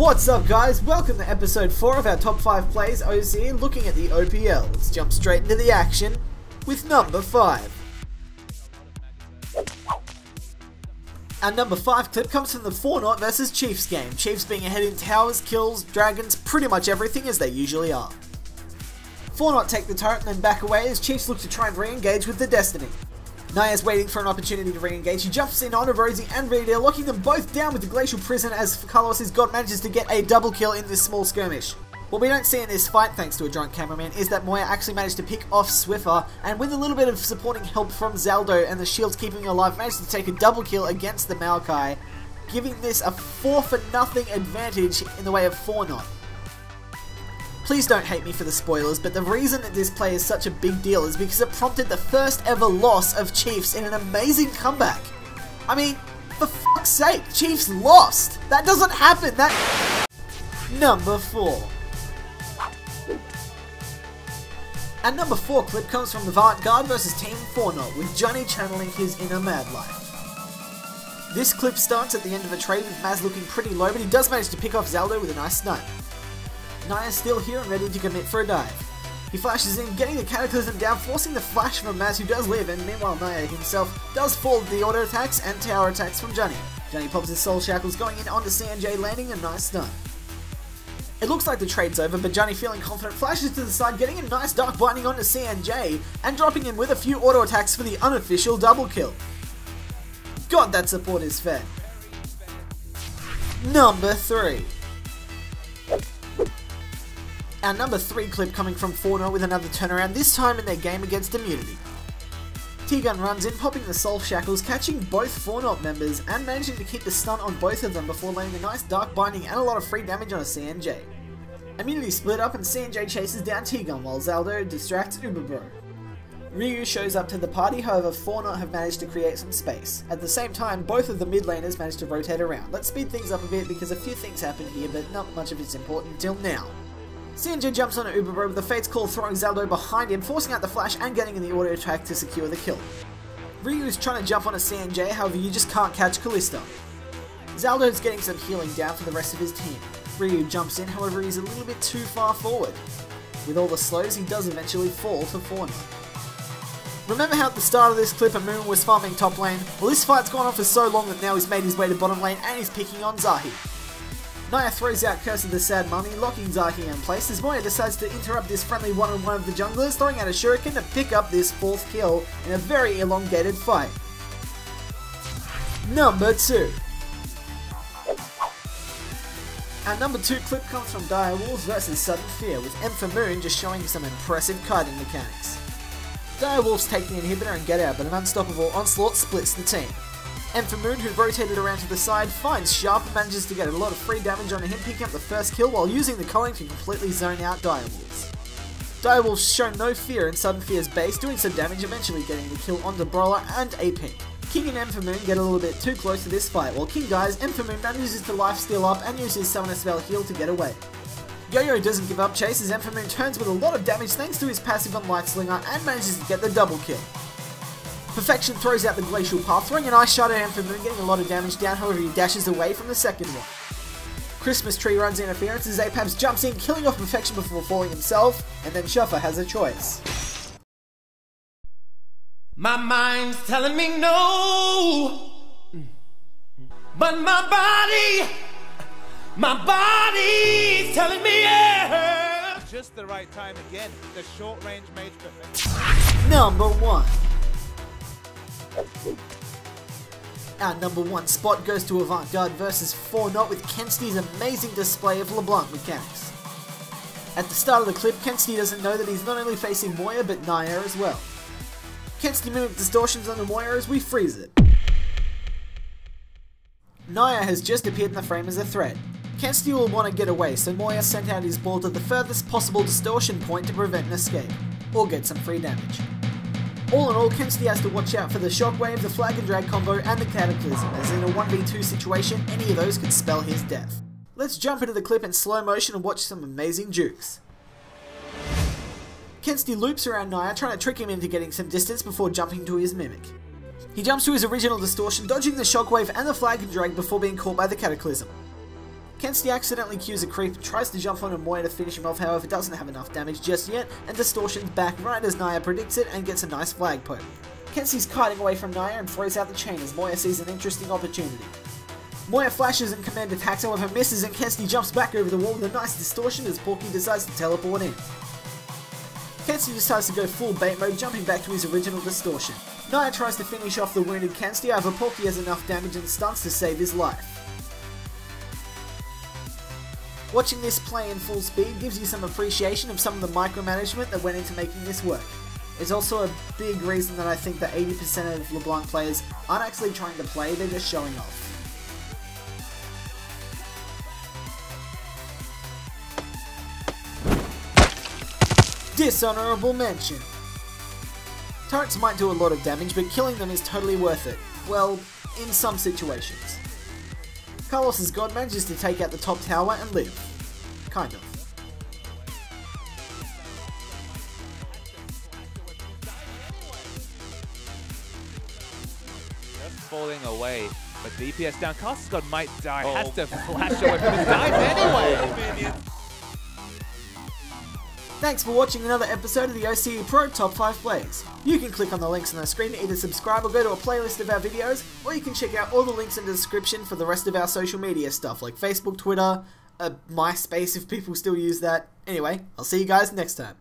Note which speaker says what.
Speaker 1: What's up guys, welcome to episode 4 of our top 5 plays OCE looking at the OPL. Let's jump straight into the action with number 5. Our number 5 clip comes from the 4-0 versus Chiefs game, Chiefs being ahead in towers, kills, dragons, pretty much everything as they usually are. 4-0 take the turret and then back away as Chiefs look to try and re-engage with the Destiny. Naya's waiting for an opportunity to re-engage. He jumps in onto Rosie and Rita, locking them both down with the Glacial Prison as Carlos's God manages to get a double kill in this small skirmish. What we don't see in this fight, thanks to a drunk cameraman, is that Moya actually managed to pick off Swiffer, and with a little bit of supporting help from Zaldo and the shields keeping him alive, managed to take a double kill against the Maokai, giving this a 4-0 advantage in the way of 4-0. Please don't hate me for the spoilers, but the reason that this play is such a big deal is because it prompted the first ever loss of Chiefs in an amazing comeback. I mean, for fuck's sake, Chiefs lost! That doesn't happen, Number 4. Our number 4 clip comes from the Vanguard versus Team 4-0, with Johnny channeling his inner mad life. This clip starts at the end of a trade with Maz looking pretty low, but he does manage to pick off Zaldo with a nice snipe. Naya's still here and ready to commit for a dive. He flashes in, getting the Cataclysm down, forcing the flash from Maz, who does live, and meanwhile Naya himself does fall to the auto attacks and tower attacks from Johnny. Johnny pops his soul shackles, going in onto CNJ, landing a nice stun. It looks like the trade's over, but Johnny, feeling confident, flashes to the side, getting a nice dark binding onto CNJ, and dropping him with a few auto attacks for the unofficial double kill. God, that support is fair. Number 3. Our number 3 clip coming from 4-0 with another turnaround, this time in their game against Immunity. T-Gun runs in, popping the soul shackles, catching both 4-0 members, and managing to keep the stun on both of them before landing a nice dark binding and a lot of free damage on a CNJ. Immunity split up and CNJ chases down T-Gun while Zaldo distracts Uberbro. Ryu shows up to the party, however 4-0 have managed to create some space. At the same time, both of the mid laners managed to rotate around. Let's speed things up a bit because a few things happen here, but not much of it's important until now. CNJ jumps on Uberbro with the Fate's Call, throwing Zaldo behind him, forcing out the flash and getting in the auto attack to secure the kill. Ryu is trying to jump on a CNJ, however you just can't catch Kalista. Zaldo is getting some healing down for the rest of his team. Ryu jumps in, however he's a little bit too far forward. With all the slows, he does eventually fall to 4-0. Remember how at the start of this clip Amun was farming top lane? Well, this fight's gone on for so long that now he's made his way to bottom lane and he's picking on Zahi. Naya throws out Curse of the Sad Mummy, locking Zahi in place as Moya decides to interrupt this friendly one-on-one of the junglers, throwing out a shuriken to pick up this 4th kill in a very elongated fight. Number 2. Our number 2 clip comes from Direwolves versus Sudden Fear, with Moon just showing some impressive kiting mechanics. Direwolves take the inhibitor and get out, but an unstoppable onslaught splits the team. Moon, who rotated around to the side, finds Sharp and manages to get a lot of free damage onto him, picking up the first kill while using the culling to completely zone out Direwolves. Direwolves show no fear in Sudden Fear's base, doing some damage, eventually getting the kill onto Brawler and a pink. King and Moon get a little bit too close to this fight, while King dies, Moon manages to lifesteal up and uses Summoner Spell Heal to get away. Yo-Yo doesn't give up chase as Moon turns with a lot of damage thanks to his passive on Light Slinger and manages to get the double kill. Perfection throws out the Glacial Path, throwing an Ice Shot at Moon, getting a lot of damage down, however he dashes away from the second one. Christmas Tree runs interference as Apabs jumps in, killing off Perfection before falling himself, and then Shuffer has a choice.
Speaker 2: My mind's telling me no, but my body's telling me yeah.
Speaker 3: Just the right time again, the short range mage perfect.
Speaker 1: Number 1. Our number 1 spot goes to Vanguard versus 4-0 with Kensty's amazing display of LeBlanc mechanics. At the start of the clip, Kensty doesn't know that he's not only facing Moya but Naya as well. Kensty mimic distortions onto Moya as we freeze it. Naya has just appeared in the frame as a threat. Kensty will want to get away, so Moya sent out his ball to the furthest possible distortion point to prevent an escape, or get some free damage. All in all, Kensty has to watch out for the Shockwave, the Flag and Drag combo, and the Cataclysm, as in a 1v2 situation, any of those could spell his death. Let's jump into the clip in slow motion and watch some amazing jukes. Kensty loops around Naya, trying to trick him into getting some distance before jumping to his Mimic. He jumps to his original distortion, dodging the Shockwave and the Flag and Drag before being caught by the Cataclysm. Kensti accidentally cues a creep, tries to jump on Moya to finish him off, however doesn't have enough damage just yet, and Distortion's back right as Naya predicts it and gets a nice flag poke. Kensti's kiting away from Naya and throws out the chain as Moya sees an interesting opportunity. Moya flashes and command attacks, however misses, and Kensti jumps back over the wall with a nice distortion as Porky decides to teleport in. Kensti decides to go full bait mode, jumping back to his original distortion. Naya tries to finish off the wounded Kensti, however Porky has enough damage and stunts to save his life. Watching this play in full speed gives you some appreciation of some of the micromanagement that went into making this work. It's also a big reason that I think that 80% of LeBlanc players aren't actually trying to play, they're just showing off. Dishonorable mention. Turrets might do a lot of damage, but killing them is totally worth it. Well, in some situations. Carlos's god manages to take out the top tower and live. Kind of.
Speaker 4: Just falling away, but DPS down. Carlos's god might die. Has to flash away, but he dies anyway.
Speaker 1: Thanks for watching another episode of the OCE Pro Top 5 Plays. You can click on the links on the screen to either subscribe or go to a playlist of our videos, or you can check out all the links in the description for the rest of our social media stuff like Facebook, Twitter, MySpace if people still use that. Anyway, I'll see you guys next time.